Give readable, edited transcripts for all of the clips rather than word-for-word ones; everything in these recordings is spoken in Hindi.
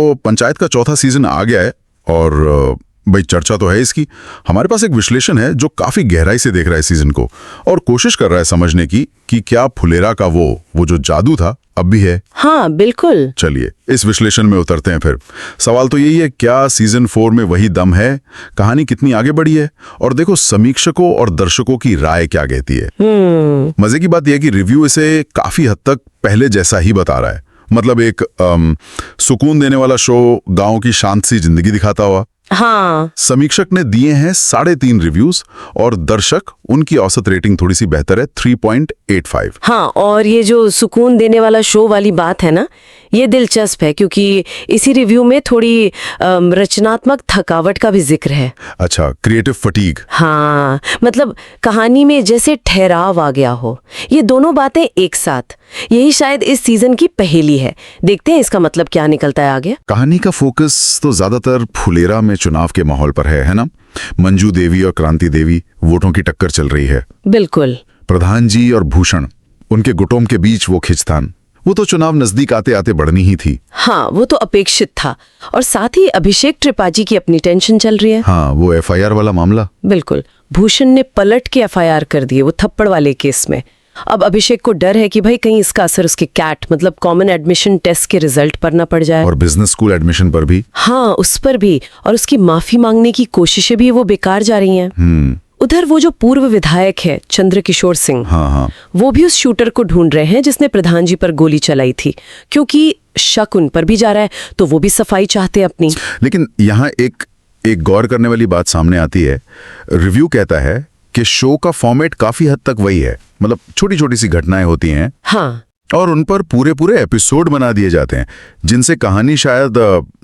तो पंचायत का चौथा सीजन आ गया है और भाई चर्चा तो है इसकी। हमारे पास एक विश्लेषण है जो काफी गहराई से देख रहा है सीजन को और कोशिश कर रहा है समझने की कि क्या फुलेरा का वो जो जादू था अब भी है। हाँ बिल्कुल। चलिए इस विश्लेषण में उतरते हैं फिर। सवाल तो यही है, क्या सीजन 4 में वही दम है? कहानी कितनी आगे बढ़ी है? और देखो समीक्षकों और दर्शकों की राय क्या कहती है। मजे की बात यह है कि रिव्यू इसे काफी हद तक पहले जैसा ही बता रहा है। मतलब एक सुकून देने वाला शो गांव की शांत सी जिंदगी दिखाता हुआ। हाँ। समीक्षक ने दिए हैं 3.5 रिव्यूज और दर्शक उनकी औसत रेटिंग थोड़ी सी बेहतर है 3.85। हाँ, और ये जो सुकून देने वाला शो वाली बात है ना, ये दिलचस्प है क्योंकि इसी रिव्यू में थोड़ी रचनात्मक थकावट का भी जिक्र है। अच्छा, क्रिएटिव फटीग। हाँ, मतलब कहानी में जैसे ठहराव आ गया हो। ये दोनों बातें एक साथ, यही शायद इस सीजन की पहेली है। देखते हैं इसका मतलब क्या निकलता है आगे। कहानी का फोकस तो ज्यादातर फुलेरा में चुनाव के माहौल पर है ना? मंजू देवी और क्रांति देवी वोटों की टक्कर चल रही है। बिल्कुल। प्रधान जी और भूषण, उनके गुटों के बीच वो खिंचतान, वो तो चुनाव नजदीक आते आते बढ़नी ही थी। हाँ, वो तो अपेक्षित था। और साथ ही अभिषेक त्रिपाठी की अपनी टेंशन चल रही है। हाँ, वो एफआईआर वाला मामला। बिल्कुल, भूषण ने पलट के एफआईआर कर दिए वो थप्पड़ वाले केस में। अब अभिषेक को डर है कि भाई कहीं इसका असर उसके कैट मतलब कॉमन एडमिशन टेस्ट के रिजल्ट पर ना पड़ जाए। और बिजनेस स्कूल एडमिशन पर भी। हाँ, उस पर भी। और उसकी माफी मांगने की कोशिशें भी वो बेकार जा रही हैं। उधर वो जो पूर्व विधायक है चंद्रकिशोर सिंह, हाँ, वो भी उस शूटर को ढूंढ रहे हैं जिसने प्रधान जी पर गोली चलाई थी, क्योंकि शक उन पर भी जा रहा है, तो वो भी सफाई चाहते अपनी। लेकिन यहाँ एक गौर करने वाली बात सामने आती है। रिव्यू कहता है कि शो का फॉर्मेट काफी हद तक वही है, मतलब छोटी छोटी सी घटनाएं होती हैं। हाँ, और उन पर पूरे एपिसोड बना दिए जाते हैं जिनसे कहानी शायद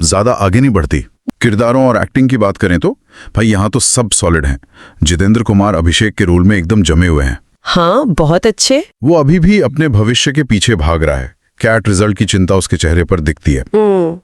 ज्यादा आगे नहीं बढ़ती। किरदारों और एक्टिंग की बात करें तो भाई यहाँ तो सब सॉलिड हैं। जितेंद्र कुमार अभिषेक के रोल में एकदम जमे हुए हैं। हाँ, बहुत अच्छे। वो अभी भी अपने भविष्य के पीछे भाग रहा है। कैट रिजल्ट की चिंता उसके चेहरे पर दिखती है।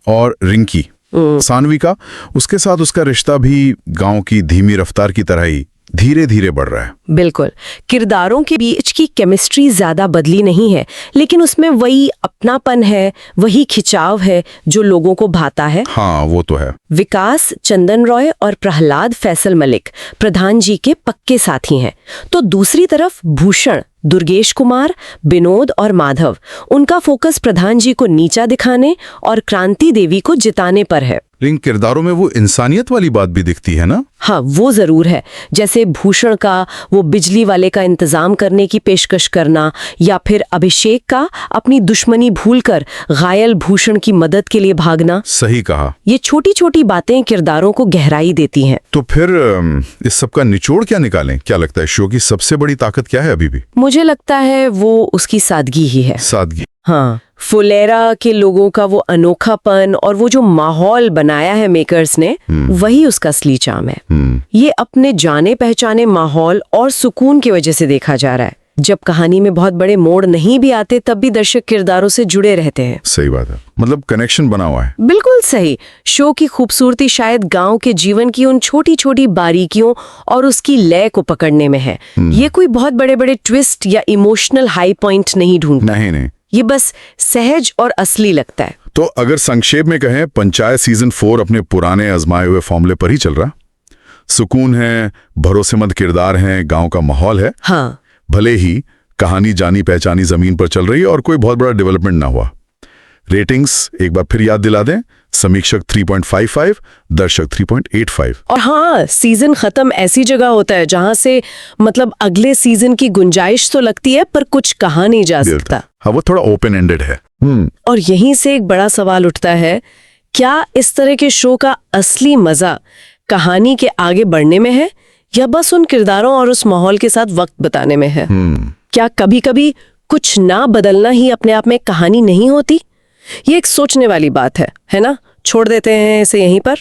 और रिंकी सानवी का, उसके साथ उसका रिश्ता भी गांव की धीमी रफ्तार की तरह ही धीरे धीरे बढ़ रहा है। बिल्कुल, किरदारों के बीच की केमिस्ट्री ज्यादा बदली नहीं है, लेकिन उसमें वही अपनापन है, वही खिंचाव है जो लोगों को भाता है। हाँ, वो तो है। विकास, चंदन रॉय और प्रहलाद फैसल मलिक प्रधान जी के पक्के साथी हैं। तो दूसरी तरफ भूषण, दुर्गेश कुमार, विनोद और माधव, उनका फोकस प्रधान जी को नीचा दिखाने और क्रांति देवी को जिताने पर है। लेकिन किरदारों में वो इंसानियत वाली बात भी दिखती है ना? हाँ, वो जरूर है। जैसे भूषण का वो बिजली वाले का इंतजाम करने की पेशकश करना, या फिर अभिषेक का अपनी दुश्मनी भूलकर घायल भूषण की मदद के लिए भागना। सही कहा। ये छोटी छोटी बातें किरदारों को गहराई देती हैं। तो फिर इस सब का निचोड़ क्या निकालें? क्या लगता है शो की सबसे बड़ी ताकत क्या है अभी भी? मुझे लगता है वो उसकी सादगी ही है। सादगी। हाँ, फुलेरा के लोगों का वो अनोखापन और वो जो माहौल बनाया है मेकर्स ने, वही उसका असली चार्म है। ये अपने जाने पहचाने माहौल और सुकून की वजह से देखा जा रहा है। जब कहानी में बहुत बड़े मोड़ नहीं भी आते तब भी दर्शक किरदारों से जुड़े रहते हैं। सही बात है, मतलब कनेक्शन बना हुआ है। बिल्कुल सही। शो की खूबसूरती शायद गांव के जीवन की उन छोटी छोटी बारीकियों और उसकी लय को पकड़ने में है। ये कोई बहुत बड़े बड़े ट्विस्ट या इमोशनल हाई पॉइंट नहीं ढूंढता। नहीं, ये बस सहज और असली लगता है। तो अगर संक्षेप में कहें, पंचायत सीजन 4 अपने पुराने आजमाए हुए फॉर्मूले पर ही चल रहा। सुकून है, भरोसेमंद किरदार हैं, गांव का माहौल है। हाँ, भले ही कहानी जानी पहचानी जमीन पर चल रही है और कोई बहुत बड़ा डेवलपमेंट ना हुआ। रेटिंग्स एक बार फिर याद दिला दें, समीक्षक 3.55, दर्शक 3.85। और हाँ, सीजन खत्म ऐसी जगह होता है जहां से मतलब अगले सीजन की गुंजाइश तो लगती है पर कुछ कहा नहीं जा सकता। हाँ, वो थोड़ा ओपन एंडेड है। और यहीं से एक बड़ा सवाल उठता है, क्या इस तरह के शो का असली मजा कहानी के आगे बढ़ने में है या बस उन किरदारों और उस माहौल के साथ वक्त बिताने में है? क्या कभी कभी कुछ ना बदलना ही अपने आप में कहानी नहीं होती? ये एक सोचने वाली बात है ना? छोड़ देते हैं इसे यहीं पर।